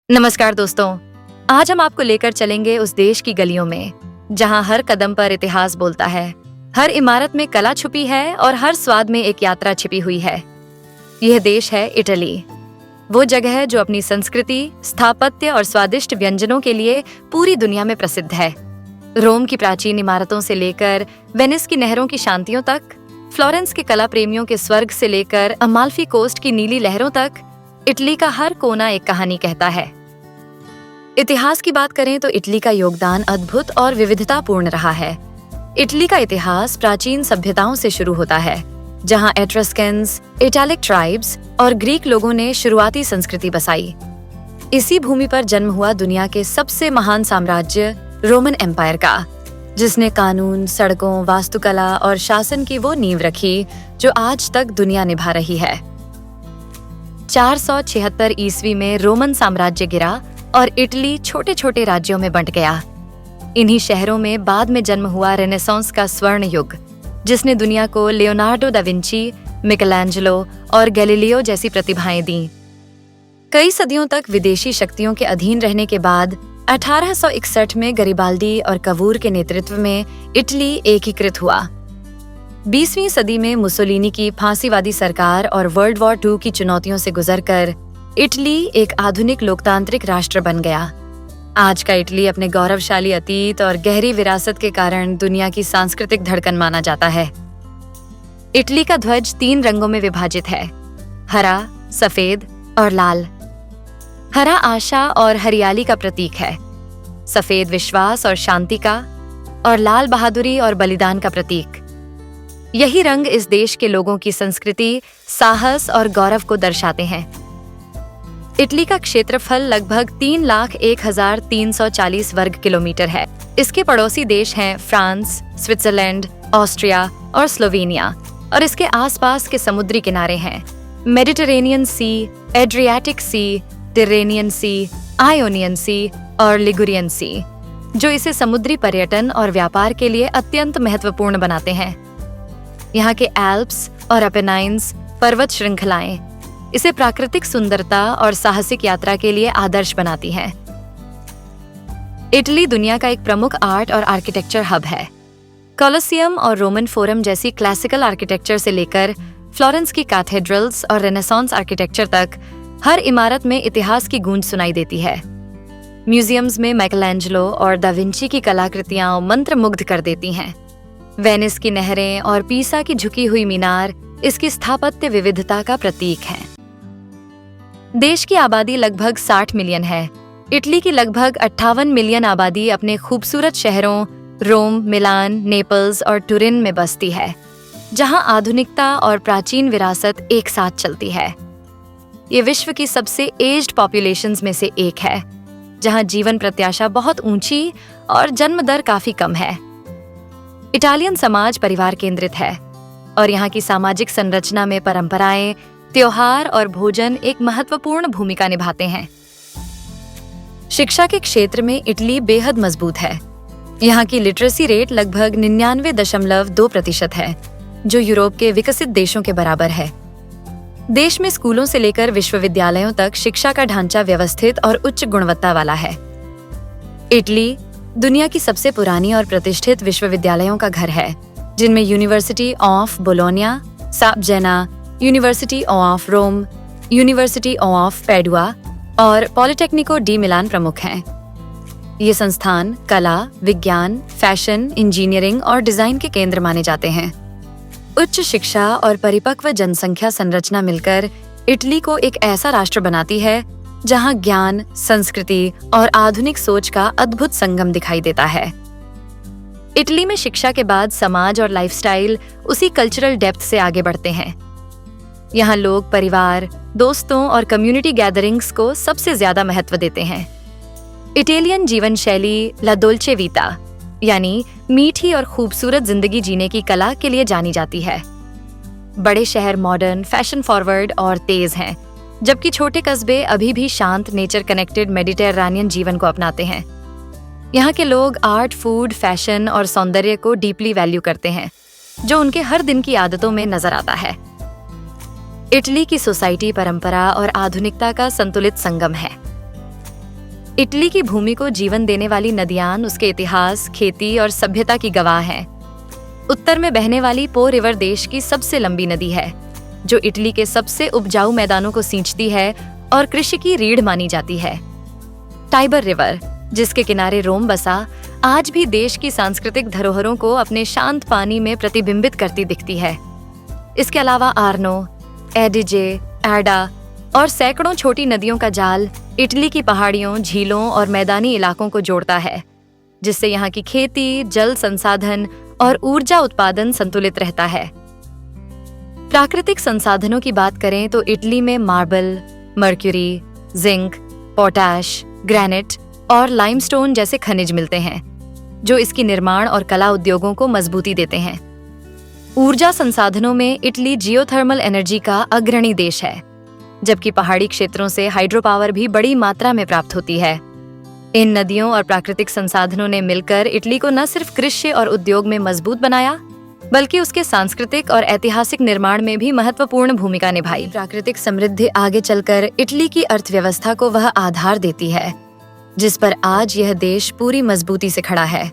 नमस्कार दोस्तों। आज हम आपको लेकर चलेंगे उस देश की गलियों में जहां हर कदम पर इतिहास बोलता है, हर इमारत में कला छुपी है और हर स्वाद में एक यात्रा छिपी हुई है। यह देश है इटली, वो जगह है जो अपनी संस्कृति, स्थापत्य और स्वादिष्ट व्यंजनों के लिए पूरी दुनिया में प्रसिद्ध है। रोम की प्राचीन इमारतों से लेकर वेनिस की नहरों की शांतियों तक, फ्लोरेंस के कला प्रेमियों के स्वर्ग से लेकर अमाल्फी कोस्ट की नीली लहरों तक, इटली का हर कोना एक कहानी कहता है। इतिहास की बात करें तो इटली का योगदान अद्भुत और विविधतापूर्ण रहा है। इटली का इतिहास प्राचीन सभ्यताओं से शुरू होता है, जहां एट्रस्केंस, इटालिक ट्राइब्स और ग्रीक लोगों ने शुरुआती संस्कृति बसाई। इसी भूमि पर जन्म हुआ दुनिया के सबसे महान साम्राज्य रोमन एम्पायर का, जिसने कानून, सड़कों, वास्तुकला और शासन की वो नींव रखी जो आज तक दुनिया निभा रही है। 476 ईस्वी में रोमन साम्राज्य गिरा और इटली छोटे छोटे राज्यों में बंट गया। इन्हीं शहरों में बाद में जन्म हुआ रेनेसांस का स्वर्ण युग, जिसने दुनिया को लियोनार्डो दा विंची, मिकेलांजेलो और गैलीलियो जैसी प्रतिभाएं दी। कई सदियों तक विदेशी शक्तियों के अधीन रहने के बाद 1861 में गरिबाल्डी और कवूर के नेतृत्व में इटली एकीकृत हुआ। 20वीं सदी में मुसोलिनी की फांसीवादी सरकार और वर्ल्ड वॉर II की चुनौतियों से गुजरकर इटली एक आधुनिक लोकतांत्रिक राष्ट्र बन गया। आज का इटली अपने गौरवशाली अतीत और गहरी विरासत के कारण दुनिया की सांस्कृतिक धड़कन माना जाता है। इटली का ध्वज 3 रंगों में विभाजित है: हरा, सफेद और लाल। हरा आशा और हरियाली का प्रतीक है, सफेद विश्वास और शांति का, और लाल बहादुरी और बलिदान का प्रतीक। यही रंग इस देश के लोगों की संस्कृति, साहस और गौरव को दर्शाते हैं। इटली का क्षेत्रफल लगभग 3,01,340 वर्ग किलोमीटर है। इसके पड़ोसी देश हैं फ्रांस, स्विट्जरलैंड, ऑस्ट्रिया और स्लोवेनिया, और इसके आसपास के समुद्री किनारे हैं मेडिटरेनियन सी, एड्रियाटिक सी, टिरेनियन सी, आयोनियन सी और लिगुरियन सी, जो इसे समुद्री पर्यटन और व्यापार के लिए अत्यंत महत्वपूर्ण बनाते हैं। यहाँ के एल्प्स और अपेनाइन्स पर्वत श्रृंखलाएं इसे प्राकृतिक सुंदरता और साहसिक यात्रा के लिए आदर्श बनाती हैं। इटली दुनिया का एक प्रमुख आर्ट और आर्किटेक्चर हब है। कोलोसियम और रोमन फोरम जैसी क्लासिकल आर्किटेक्चर से लेकर फ्लोरेंस की कैथेड्रल्स और रेनेसांस आर्किटेक्चर तक हर इमारत में इतिहास की गूंज सुनाई देती है। म्यूजियम्स में माइकलैंजेलो और दा विंची की कलाकृतियां मंत्रमुग्ध कर देती हैं। वेनिस की नहरें और पीसा की झुकी हुई मीनार इसकी स्थापत्य विविधता का प्रतीक हैं। देश की आबादी लगभग 60 मिलियन है। इटली की लगभग 58 मिलियन आबादी अपने खूबसूरत शहरों रोम, मिलान, नेपल्स और टुरिन में बसती है, जहां आधुनिकता और प्राचीन विरासत एक साथ चलती है। ये विश्व की सबसे एज्ड पॉपुलेशंस में से एक है, जहां जीवन प्रत्याशा बहुत ऊंची और जन्म दर काफी कम है। इटालियन समाज परिवार केंद्रित है और यहाँ की सामाजिक संरचना में परंपराएं, त्योहार और भोजन एक महत्वपूर्ण भूमिका निभाते हैं। शिक्षा के क्षेत्र में इटली बेहद मजबूत है। यहाँ की लिटरेसी रेट लगभग 99.2% है, जो यूरोप के विकसित देशों के बराबर है। देश में स्कूलों से लेकर विश्वविद्यालयों तक शिक्षा का ढांचा व्यवस्थित और उच्च गुणवत्ता वाला है। इटली दुनिया की सबसे पुरानी और प्रतिष्ठित विश्वविद्यालयों का घर है, जिनमें university of Bologna, Sapienza, university of Rome, university of Padua और पॉलिटेक्निको डी मिलान प्रमुख हैं। ये संस्थान कला, विज्ञान, फैशन, इंजीनियरिंग और डिजाइन के केंद्र माने जाते हैं। उच्च शिक्षा और परिपक्व जनसंख्या संरचना मिलकर इटली को एक ऐसा राष्ट्र बनाती है जहां ज्ञान, संस्कृति और आधुनिक सोच का अद्भुत संगम दिखाई देता है। इटली में शिक्षा के बाद समाज और लाइफस्टाइल उसी कल्चरल डेप्थ से आगे बढ़ते हैं। यहाँ लोग परिवार, दोस्तों और कम्युनिटी गैदरिंग्स को सबसे ज्यादा महत्व देते हैं। इटालियन जीवन शैली ला डोल्चे वीटा, यानी मीठी और खूबसूरत जिंदगी जीने की कला के लिए जानी जाती है। बड़े शहर मॉडर्न, फैशन फॉरवर्ड और तेज हैं, जबकि छोटे कस्बे अभी भी शांत, नेचर कनेक्टेड मेडिटेरेनियन जीवन को अपनाते हैं। यहाँ के लोग आर्ट, फूड, फैशन और सौंदर्य को डीपली वैल्यू करते हैं, जो उनके हर दिन की आदतों में नजर आता है। इटली की सोसाइटी परंपरा और आधुनिकता का संतुलित संगम है। इटली की भूमि को जीवन देने वाली नदियां उसके इतिहास, खेती और सभ्यता की गवाह हैं। उत्तर में बहने वाली पो रिवर देश की सबसे लंबी नदी है, जो इटली के सबसे उपजाऊ मैदानों को सींचती है और कृषि की रीढ़ मानी जाती है। टाइबर रिवर, जिसके किनारे रोम बसा, आज भी देश की सांस्कृतिक धरोहरों को अपने शांत पानी में प्रतिबिंबित करती दिखती है। इसके अलावा आर्नो, एडिजे, एडा और सैकड़ों छोटी नदियों का जाल इटली की पहाड़ियों, झीलों और मैदानी इलाकों को जोड़ता है, जिससे यहाँ की खेती, जल संसाधन और ऊर्जा उत्पादन संतुलित रहता है। प्राकृतिक संसाधनों की बात करें तो इटली में marble, mercury, zinc, potash, granite और लाइमस्टोन जैसे खनिज मिलते हैं, जो इसकी निर्माण और कला उद्योगों को मजबूती देते हैं। ऊर्जा संसाधनों में इटली जियोथर्मल एनर्जी का अग्रणी देश है, जबकि पहाड़ी क्षेत्रों से हाइड्रो पावर भी बड़ी मात्रा में प्राप्त होती है। इन नदियों और प्राकृतिक संसाधनों ने मिलकर इटली को न सिर्फ कृषि और उद्योग में मजबूत बनाया, बल्कि उसके सांस्कृतिक और ऐतिहासिक निर्माण में भी महत्वपूर्ण भूमिका निभाई। प्राकृतिक समृद्धि आगे चलकर इटली की अर्थव्यवस्था को वह आधार देती है, जिस पर आज यह देश पूरी मजबूती से खड़ा है।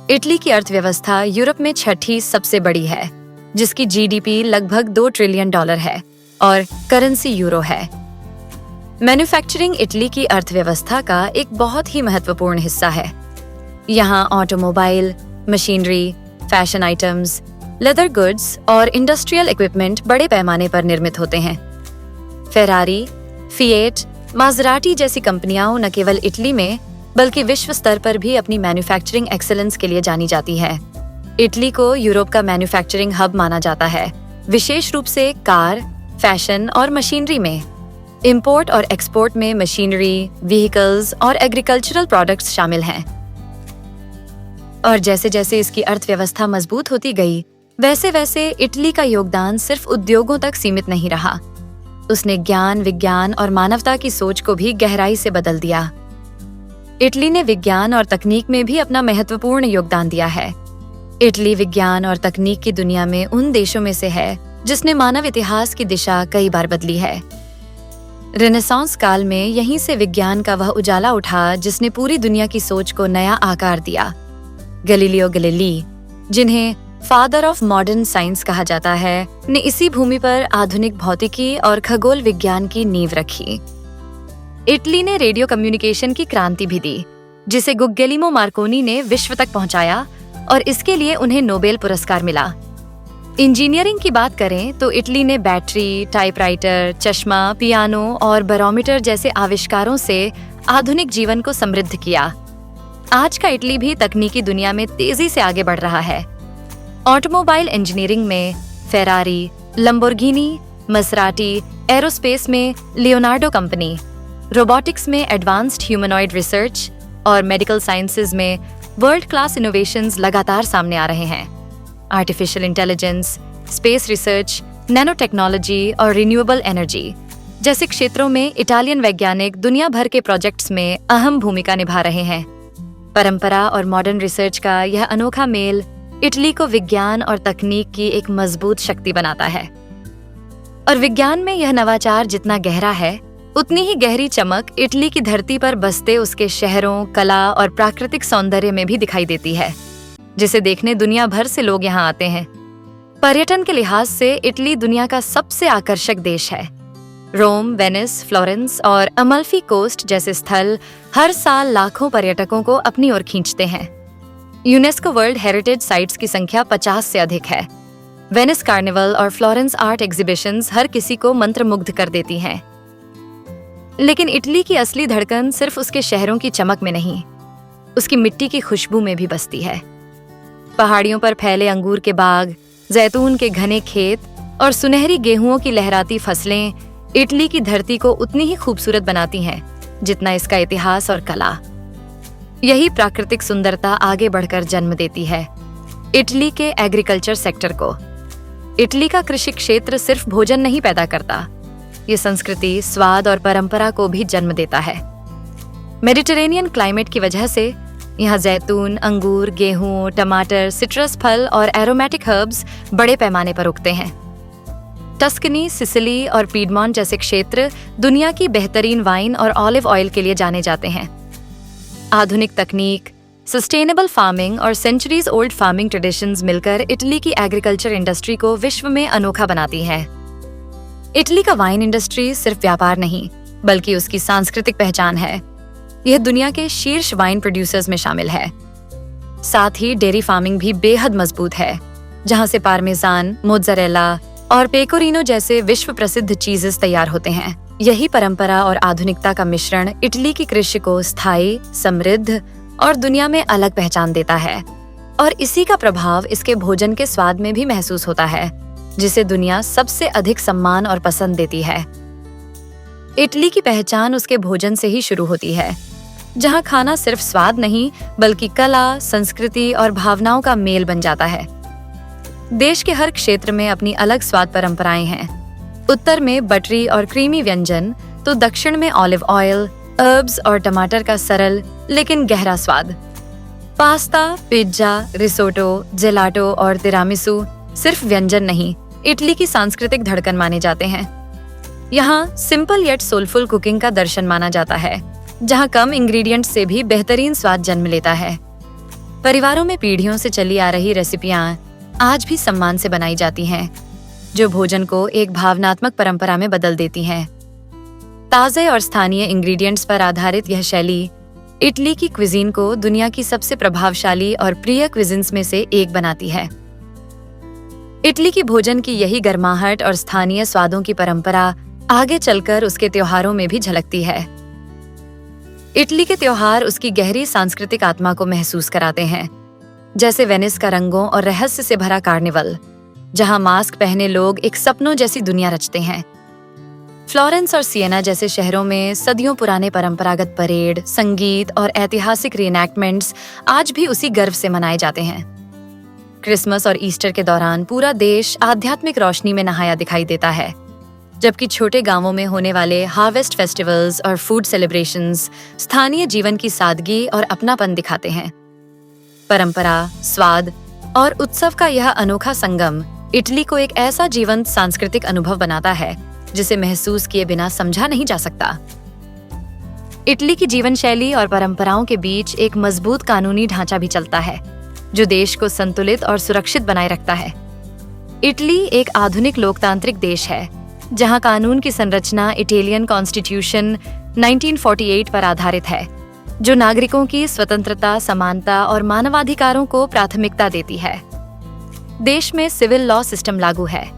इटली की अर्थव्यवस्था यूरोप में छठी सबसे बड़ी है, जिसकी जीडीपी लगभग $2 ट्रिलियन है और करेंसी यूरो है। मैन्युफैक्चरिंग इटली की अर्थव्यवस्था का एक बहुत ही महत्वपूर्ण हिस्सा है। यहाँ automobile, machinery, fashion items, leather goods और इंडस्ट्रियल इक्विपमेंट बड़े पैमाने पर निर्मित होते हैं। फेरारी, फिएट, माजराटी जैसी कंपनियां न केवल इटली में बल्कि विश्व स्तर पर भी अपनी मैन्युफैक्चरिंग एक्सेलेंस के लिए जानी जाती है। इटली को यूरोप का मैन्युफैक्चरिंग हब माना जाता है, विशेष रूप से कार, फैशन और मशीनरी में। इंपोर्ट और एक्सपोर्ट में मशीनरी, व्हीकल्स और एग्रीकल्चरल प्रोडक्ट्स शामिल हैं। और जैसे जैसे इसकी अर्थव्यवस्था मजबूत होती गई, वैसे वैसे इटली का योगदान सिर्फ उद्योगों तक सीमित नहीं रहा। उसने ज्ञान, विज्ञान और मानवता की सोच को भी गहराई से बदल दिया। इटली ने विज्ञान और तकनीक में भी अपना महत्वपूर्ण योगदान दिया है। इटली विज्ञान और तकनीक की दुनिया में उन देशों में से है जिसने मानव इतिहास की दिशा कई बार बदली है। रेनेसांस काल में यहीं से विज्ञान का वह उजाला उठा जिसने पूरी दुनिया की सोच को नया आकार दिया। गैलीलियो गैलीली, जिन्हें फादर ऑफ मॉडर्न साइंस कहा जाता है, ने इसी भूमि पर आधुनिक भौतिकी और खगोल विज्ञान की नींव रखी। इटली ने रेडियो कम्युनिकेशन की क्रांति भी दी, जिसे गुग्गेलिमो मार्कोनी ने विश्व तक पहुंचाया और इसके लिए उन्हें नोबेल पुरस्कार मिला। इंजीनियरिंग की बात करें तो इटली ने बैटरी, टाइपराइटर, चश्मा, पियानो और बैरोमीटर जैसे आविष्कारों से आधुनिक जीवन को समृद्ध किया। आज का इटली भी तकनीकी दुनिया में तेजी से आगे बढ़ रहा है। ऑटोमोबाइल इंजीनियरिंग में फेरारी, लंबोर्गिनी, मसराटी, एरोस्पेस में लियोनार्डो कंपनी, रोबोटिक्स में एडवांस्ड ह्यूमनॉइड रिसर्च और मेडिकल साइंसेज में वर्ल्ड क्लास इनोवेशंस लगातार सामने आ रहे हैं। Artificial intelligence, space research, nano technology और रिन्यूएबल एनर्जी जैसे क्षेत्रों में इटालियन वैज्ञानिक दुनिया भर के प्रोजेक्ट्स में अहम भूमिका निभा रहे हैं। परंपरा और मॉडर्न रिसर्च का यह अनोखा मेल इटली को विज्ञान और तकनीक की एक मजबूत शक्ति बनाता है। और विज्ञान में यह नवाचार जितना गहरा है, उतनी ही गहरी चमक इटली की धरती पर बसते उसके शहरों, कला और प्राकृतिक सौंदर्य में भी दिखाई देती है, जिसे देखने दुनिया भर से लोग यहाँ आते हैं। पर्यटन के लिहाज से इटली दुनिया का सबसे आकर्षक देश है। रोम, वेनिस, फ्लोरेंस और अमल्फी कोस्ट जैसे स्थल हर साल लाखों पर्यटकों को अपनी ओर खींचते हैं। यूनेस्को वर्ल्ड हेरिटेज साइट्स की संख्या 50 से अधिक है। वेनिस कार्निवल और फ्लोरेंस आर्ट एग्जीबिशंस हर किसी को मंत्रमुग्ध कर देती हैं। लेकिन इटली की असली धड़कन सिर्फ उसके शहरों की चमक में नहीं, उसकी मिट्टी की खुशबू में भी बसती है। पहाड़ियों पर फैले अंगूर के बाग, जैतून के घने खेत और सुनहरी गेहूंओं की लहराती फसलें इटली की धरती को उतनी ही खूबसूरत बनाती हैं जितना इसका इतिहास और कला। यही प्राकृतिक सुंदरता आगे बढ़कर जन्म देती है इटली के एग्रीकल्चर सेक्टर को। इटली का कृषि क्षेत्र सिर्फ भोजन नहीं पैदा करता, ये संस्कृति, स्वाद और परंपरा को भी जन्म देता है। मेडिटेरेनियन क्लाइमेट की वजह से यहाँ जैतून, अंगूर, गेहूं, टमाटर, सिट्रस फल और एरोमेटिक हर्ब्स बड़े पैमाने पर उगते हैं। टस्कनी, सिसिली और पीडमॉन्ट जैसे क्षेत्र दुनिया की बेहतरीन वाइन और ऑलिव ऑयल के लिए जाने जाते हैं। आधुनिक तकनीक, सस्टेनेबल फार्मिंग और सेंचुरीज ओल्ड फार्मिंग ट्रेडिशंस मिलकर इटली की एग्रीकल्चर इंडस्ट्री को विश्व में अनोखा बनाती है। इटली का वाइन इंडस्ट्री सिर्फ व्यापार नहीं, बल्कि उसकी सांस्कृतिक पहचान है। यह दुनिया के शीर्ष वाइन प्रोड्यूसर्स में शामिल है। साथ ही डेयरी फार्मिंग भी बेहद मजबूत है, जहां से पार्मेजान, मोज़रेला और पेकोरिनो जैसे विश्व प्रसिद्ध चीजेस तैयार होते हैं। यही परंपरा और आधुनिकता का मिश्रण इटली की कृषि को स्थायी, समृद्ध और दुनिया में अलग पहचान देता है। और इसी का प्रभाव इसके भोजन के स्वाद में भी महसूस होता है, जिसे दुनिया सबसे अधिक सम्मान और पसंद देती है। इटली की पहचान उसके भोजन से ही शुरू होती है, जहां खाना सिर्फ स्वाद नहीं, बल्कि कला, संस्कृति और भावनाओं का मेल बन जाता है। देश के हर क्षेत्र में अपनी अलग स्वाद परंपराएं हैं। उत्तर में बटरी और क्रीमी व्यंजन, तो दक्षिण में ऑलिव ऑयल, हर्ब्स और टमाटर का सरल लेकिन गहरा स्वाद। पास्ता, पिज्जा, रिसोटो, जेलाटो और तिरामिसू सिर्फ व्यंजन नहीं, इटली की सांस्कृतिक धड़कन माने जाते हैं। यहाँ सिंपल येट सोलफुल कुकिंग का दर्शन माना जाता है, जहाँ कम इंग्रेडिएंट्स से भी बेहतरीन स्वाद जन्म लेता है। परिवारों में पीढ़ियों से चली आ रही रेसिपियां आज भी सम्मान से बनाई जाती हैं, जो भोजन को एक भावनात्मक परंपरा में बदल देती हैं। ताजे और स्थानीय इंग्रेडिएंट्स पर आधारित यह शैली इटली की क्विजीन को दुनिया की सबसे प्रभावशाली और प्रिय क्विजीन्स में से एक बनाती है। इटली की भोजन की यही गर्माहट और स्थानीय स्वादों की परंपरा आगे चलकर उसके त्योहारों में भी झलकती है। इटली के त्योहार उसकी गहरी सांस्कृतिक आत्मा को महसूस कराते हैं, जैसे वेनिस का रंगों और रहस्य से भरा कार्निवल, जहां मास्क पहने लोग एक सपनों जैसी दुनिया रचते हैं। फ्लोरेंस और सिएना जैसे शहरों में सदियों पुराने परंपरागत परेड, संगीत और ऐतिहासिक रीएनैक्टमेंट्स आज भी उसी गर्व से मनाए जाते हैं। क्रिसमस और ईस्टर के दौरान पूरा देश आध्यात्मिक रोशनी में नहाया दिखाई देता है, जबकि छोटे गांवों में होने वाले हार्वेस्ट फेस्टिवल्स और फूड सेलिब्रेशंस स्थानीय जीवन की सादगी और अपनापन दिखाते हैं। परंपरा, स्वाद और उत्सव का यह अनोखा संगम इटली को एक ऐसा जीवंत सांस्कृतिक अनुभव बनाता है जिसे महसूस किए बिना समझा नहीं जा सकता। इटली की जीवन शैली और परंपराओं के बीच एक मजबूत कानूनी ढांचा भी चलता है, जो देश को संतुलित और सुरक्षित बनाए रखता है। इटली एक आधुनिक लोकतांत्रिक देश है, जहां कानून की संरचना इटालियन कॉन्स्टिट्यूशन 1948 पर आधारित है, जो नागरिकों की स्वतंत्रता, समानता और मानवाधिकारों को प्राथमिकता देती है। देश में सिविल लॉ सिस्टम लागू है,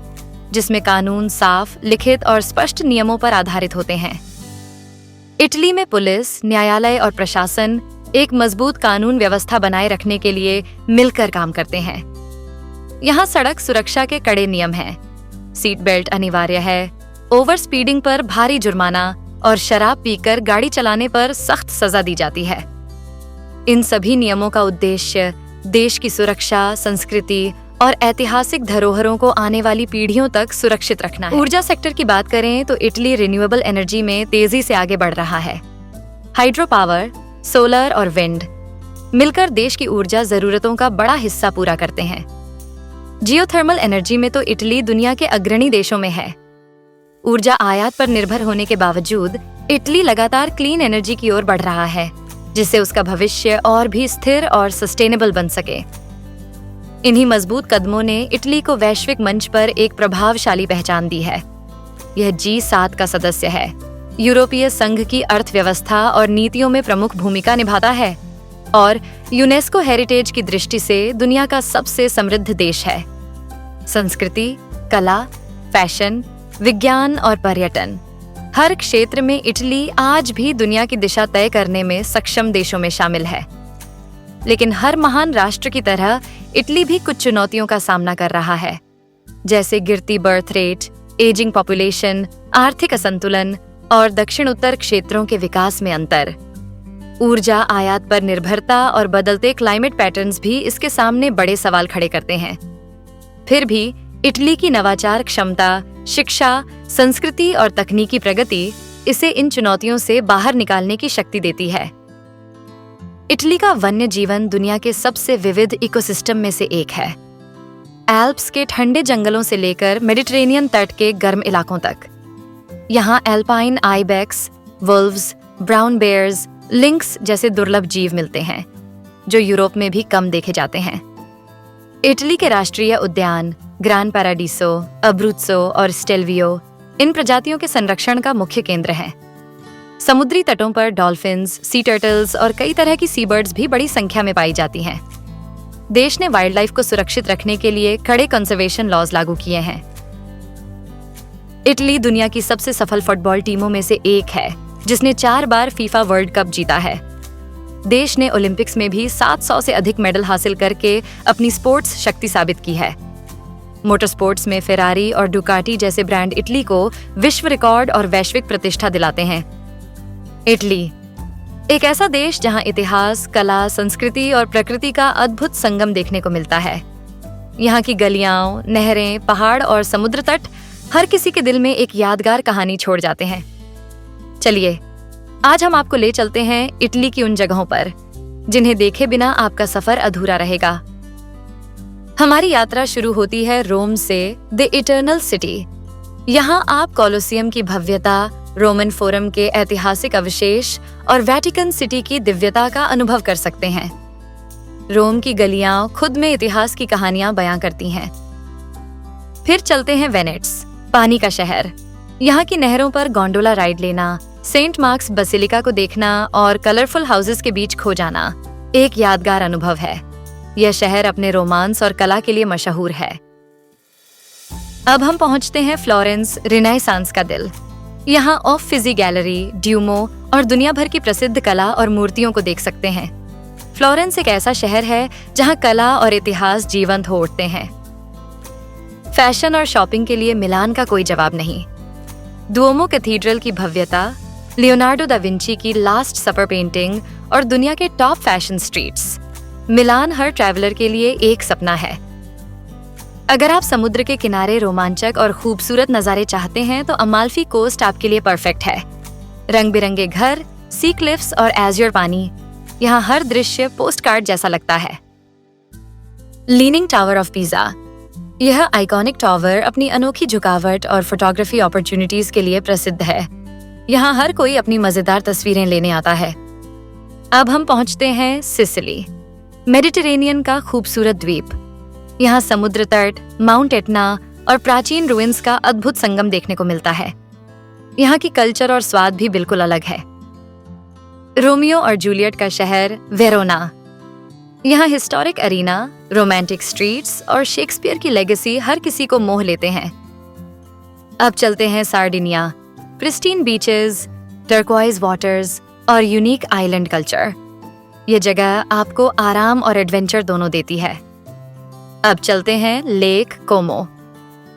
जिसमें कानून साफ, लिखित और स्पष्ट नियमों पर आधारित होते हैं। इटली में पुलिस, न्यायालय और प्रशासन एक मजबूत कानून व्यवस्था बनाए रखने के लिए मिलकर काम करते हैं। यहाँ सड़क सुरक्षा के कड़े नियम हैं, सीट बेल्ट अनिवार्य है, ओवर स्पीडिंग पर भारी जुर्माना और शराब पीकर गाड़ी चलाने पर सख्त सजा दी जाती है। इन सभी नियमों का उद्देश्य देश की सुरक्षा, संस्कृति और ऐतिहासिक धरोहरों को आने वाली पीढ़ियों तक सुरक्षित रखना है। ऊर्जा सेक्टर की बात करें तो इटली रिन्यूएबल एनर्जी में तेजी से आगे बढ़ रहा है। हाइड्रो पावर, सोलर और विंड मिलकर देश की ऊर्जा जरूरतों का बड़ा हिस्सा पूरा करते हैं। जियोथर्मल एनर्जी में तो इटली दुनिया के अग्रणी देशों में है। ऊर्जा आयात पर निर्भर होने के बावजूद इटली लगातार क्लीन एनर्जी की ओर बढ़ रहा है, जिससे उसका भविष्य और भी स्थिर और सस्टेनेबल बन सके। इन्हीं मजबूत कदमों ने इटली को वैश्विक मंच पर एक प्रभावशाली पहचान दी है। यह G7 का सदस्य है, यूरोपीय संघ की अर्थव्यवस्था और नीतियों में प्रमुख भूमिका निभाता है और यूनेस्को हेरिटेज की दृष्टि से दुनिया का सबसे समृद्ध देश है। संस्कृति, कला, फैशन, विज्ञान और पर्यटन, हर क्षेत्र में इटली आज भी दुनिया की दिशा तय करने में सक्षम देशों में शामिल है। लेकिन हर महान राष्ट्र की तरह इटली भी कुछ चुनौतियों का सामना कर रहा है, जैसे गिरती बर्थ रेट, एजिंग पॉपुलेशन, आर्थिक असंतुलन और दक्षिण उत्तर क्षेत्रों के विकास में अंतर। ऊर्जा आयात पर निर्भरता और बदलते क्लाइमेट पैटर्न्स भी इसके सामने बड़े सवाल खड़े करते हैं। फिर भी इटली की नवाचार क्षमता, शिक्षा, संस्कृति और तकनीकी प्रगति इसे इन चुनौतियों से बाहर निकालने की शक्ति देती है। इटली का वन्य जीवन दुनिया के सबसे विविध इकोसिस्टम में से एक है। एल्प्स के ठंडे जंगलों से लेकर मेडिटेरेनियन तट के गर्म इलाकों तक। यहाँ alpine ibex, wolves, brown bears, lynx जैसे दुर्लभ जीव मिलते हैं जो यूरोप में भी कम देखे जाते हैं। इटली के राष्ट्रीय उद्यान ग्रान पैराडीसो, अब्रुत्सो और स्टेल्वियो इन प्रजातियों के संरक्षण का मुख्य केंद्र हैं। समुद्री तटों पर डॉल्फिन्स, सी टर्टल्स और कई तरह की सी बर्ड्स भी बड़ी संख्या में पाई जाती हैं। देश ने वाइल्ड लाइफ को सुरक्षित रखने के लिए कड़े कंजर्वेशन लॉज लागू किए हैं। इटली दुनिया की सबसे सफल फुटबॉल टीमों में से एक है, जिसने 4 बार फीफा वर्ल्ड कप जीता है। देश ने ओलंपिक्स में भी 700 से अधिक मेडल हासिल करके अपनी स्पोर्ट्स शक्ति साबित की है। मोटर स्पोर्ट्स में फेरारी और डुकाटी जैसे ब्रांड इटली को विश्व रिकॉर्ड और वैश्विक प्रतिष्ठा दिलाते हैं। इटली एक ऐसा देश जहां इतिहास, कला, संस्कृति और प्रकृति का अद्भुत संगम देखने को मिलता है। यहाँ की गलियां, नहरें, पहाड़ और समुद्र तट हर किसी के दिल में एक यादगार कहानी छोड़ जाते हैं। चलिए, आज हम आपको ले चलते हैं इटली की उन जगहों पर जिन्हें देखे बिना आपका सफर अधूरा रहेगा। हमारी यात्रा शुरू होती है रोम से, द इटर्नल सिटी। यहाँ आप कोलोसियम की भव्यता, रोमन फोरम के ऐतिहासिक अवशेष और वेटिकन सिटी की दिव्यता का अनुभव कर सकते हैं। रोम की गलियां खुद में इतिहास की कहानियां बयां करती हैं। फिर चलते हैं वेनिस, पानी का शहर। यहाँ की नहरों पर गोंडोला राइड लेना, सेंट मार्क्स बसिलिका को देखना और कलरफुल हाउसेस के बीच खो जाना एक यादगार अनुभव है। यह शहर अपने रोमांस और कला के लिए मशहूर है। अब हम पहुंचते हैं फ्लोरेंस, रिनेसांस का दिल। यहाँ ऑफिजी गैलरी, ड्यूमो और दुनिया भर की प्रसिद्ध कला और मूर्तियों को देख सकते हैं। फ्लोरेंस एक ऐसा शहर है जहाँ कला और इतिहास जीवंत हो उठते हैं। फैशन और शॉपिंग के लिए मिलान का कोई जवाब नहीं। दुओमो कैथीड्रल की भव्यता, लियोनार्डो दा विंची की लास्ट सपर पेंटिंग और दुनिया के टॉप फैशन स्ट्रीट्स, मिलान हर ट्रैवलर के लिए एक सपना है। अगर आप समुद्र के किनारे रोमांचक और खूबसूरत नज़ारे चाहते हैं तो अमाल्फी कोस्ट आपके लिए परफेक्ट है। रंग बिरंगे घर, सी क्लिफ्स और एज़्योर पानी, यहाँ हर दृश्य पोस्ट कार्ड जैसा लगता है। लीनिंग टावर ऑफ पीज़ा, यह आइकॉनिक टावर अपनी अनोखी झुकावट और फोटोग्राफी अपॉर्चुनिटीज के लिए प्रसिद्ध है। यहाँ हर कोई अपनी मजेदार तस्वीरें लेने आता है। अब हम पहुंचते हैं सिसिली, मेडिटेरेनियन का खूबसूरत द्वीप। यहाँ समुद्र तट, माउंट एटना और प्राचीन रुइंस का अद्भुत संगम देखने को मिलता है। यहाँ की कल्चर और स्वाद भी बिल्कुल अलग है। रोमियो और जूलियट का शहर वेरोना, यहाँ हिस्टोरिक अरीना, रोमांटिक स्ट्रीट्स और शेक्सपियर की लेगेसी हर किसी को मोह लेते हैं। अब चलते हैं Sardinia, pristine beaches, turquoise waters और यूनिक आइलैंड कल्चर। ये जगह आपको आराम और एडवेंचर दोनों देती है। अब चलते हैं लेक कोमो,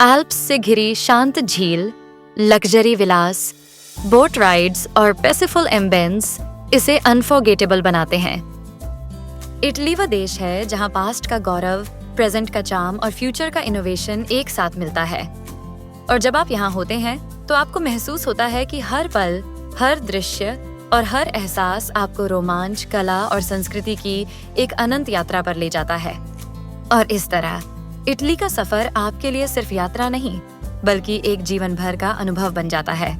एल्प्स से घिरी शांत झील, लग्जरी विलास, बोट राइड्स और पेसिफुल एम्बियंस इसे अनफॉरगेटेबल बनाते हैं। इटली वह देश है जहां पास्ट का गौरव, प्रेजेंट का चार्म और फ्यूचर का इनोवेशन एक साथ मिलता है। और जब आप यहाँ होते हैं तो आपको महसूस होता है कि हर पल, हर दृश्य और हर एहसास आपको रोमांच, कला और संस्कृति की एक अनंत यात्रा पर ले जाता है। और इस तरह इटली का सफर आपके लिए सिर्फ यात्रा नहीं, बल्कि एक जीवन भर का अनुभव बन जाता है।